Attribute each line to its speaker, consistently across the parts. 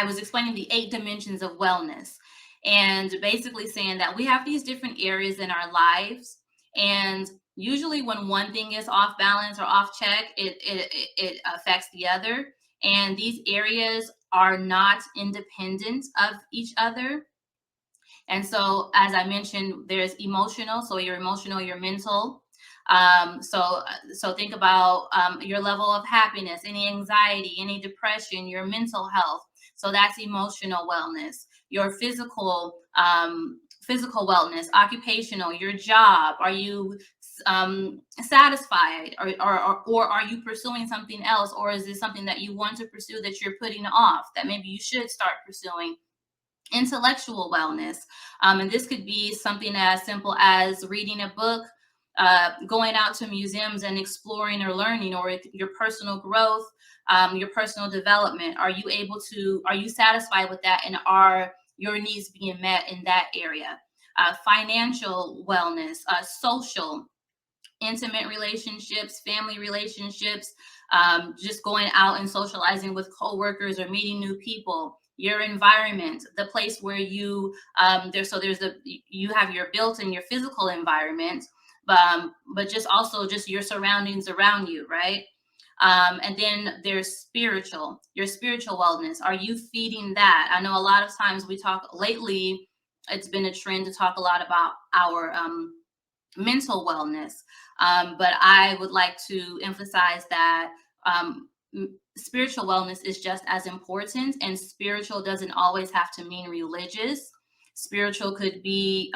Speaker 1: I was explaining the 8 dimensions of wellness, and basically saying that we have these different areas in our lives, and usually when one thing is off balance or off check, it affects the other. And these areas are not independent of each other. And so, as I mentioned, there's emotional. So your emotional, your mental. So think about your level of happiness, any anxiety, any depression, your mental health. So that's emotional wellness. Your physical wellness, occupational, your job. Are you satisfied, or are you pursuing something else, or is this something that you want to pursue that you're putting off that maybe you should start pursuing? Intellectual wellness. And this could be something as simple as reading a book, going out to museums and exploring or learning, or your personal growth, your personal development. Are you satisfied with that? And are your needs being met in that area? Financial wellness, social, intimate relationships, family relationships, just going out and socializing with coworkers or meeting new people. Your environment, the place where you have your built in your physical environment, but just also just your surroundings around you, right? And then there's your spiritual wellness. Are you feeding that? I know a lot of times we talk lately, it's been a trend to talk a lot about our mental wellness. But I would like to emphasize that spiritual wellness is just as important, and spiritual doesn't always have to mean religious. Spiritual could be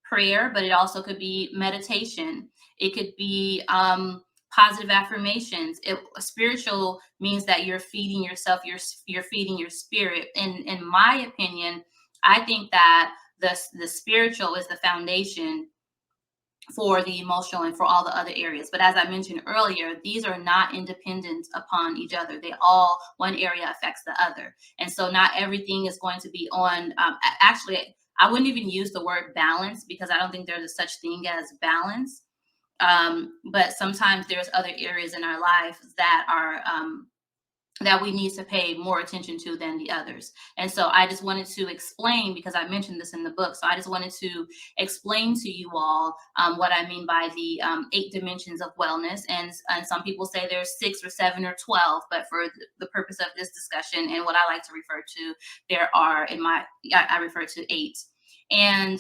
Speaker 1: prayer, but it also could be meditation. It could be positive affirmations. Spiritual means that you're feeding yourself, you're feeding your spirit. And in my opinion, I think that the spiritual is the foundation for the emotional and for all the other areas. But as I mentioned earlier, these are not independent upon each other. One area affects the other. And so not everything is going to be on, actually, I wouldn't even use the word balance, because I don't think there's a such thing as balance. But sometimes there's other areas in our life that we need to pay more attention to than the others. And so I just wanted to explain, because I mentioned this in the book. So I just wanted to explain to you all what I mean by the 8 dimensions of wellness. And some people say there's 6 or 7 or 12, but for the purpose of this discussion and what I like to refer to, I refer to 8. And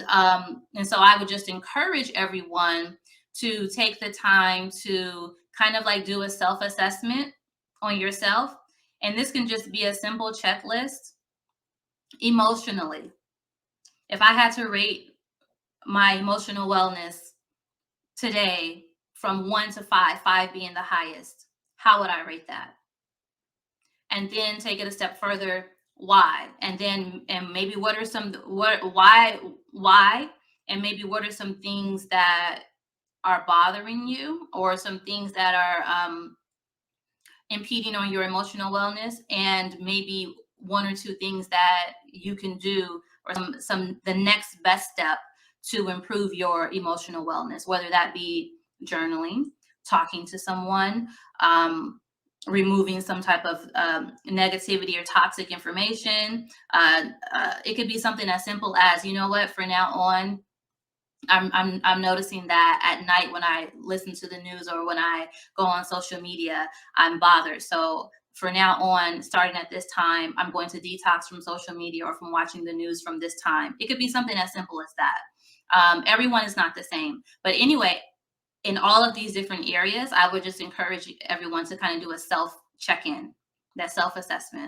Speaker 1: so I would just encourage everyone to take the time to kind of like do a self-assessment on yourself. And this can just be a simple checklist. Emotionally, if I had to rate my emotional wellness today from 1 to 5, 5 being the highest, how would I rate that? And then take it a step further. Why? And maybe what are some, why, and maybe what are some things that are bothering you, or some things that are impeding on your emotional wellness, and maybe 1 or 2 things that you can do, or the next best step to improve your emotional wellness, whether that be journaling, talking to someone, removing some type of negativity or toxic information. It could be something as simple as, you know what, for now on, I'm noticing that at night when I listen to the news or when I go on social media, I'm bothered. So for now on, starting at this time, I'm going to detox from social media or from watching the news from this time. It could be something as simple as that. Everyone is not the same. But anyway, in all of these different areas, I would just encourage everyone to kind of do a self check-in, that self-assessment.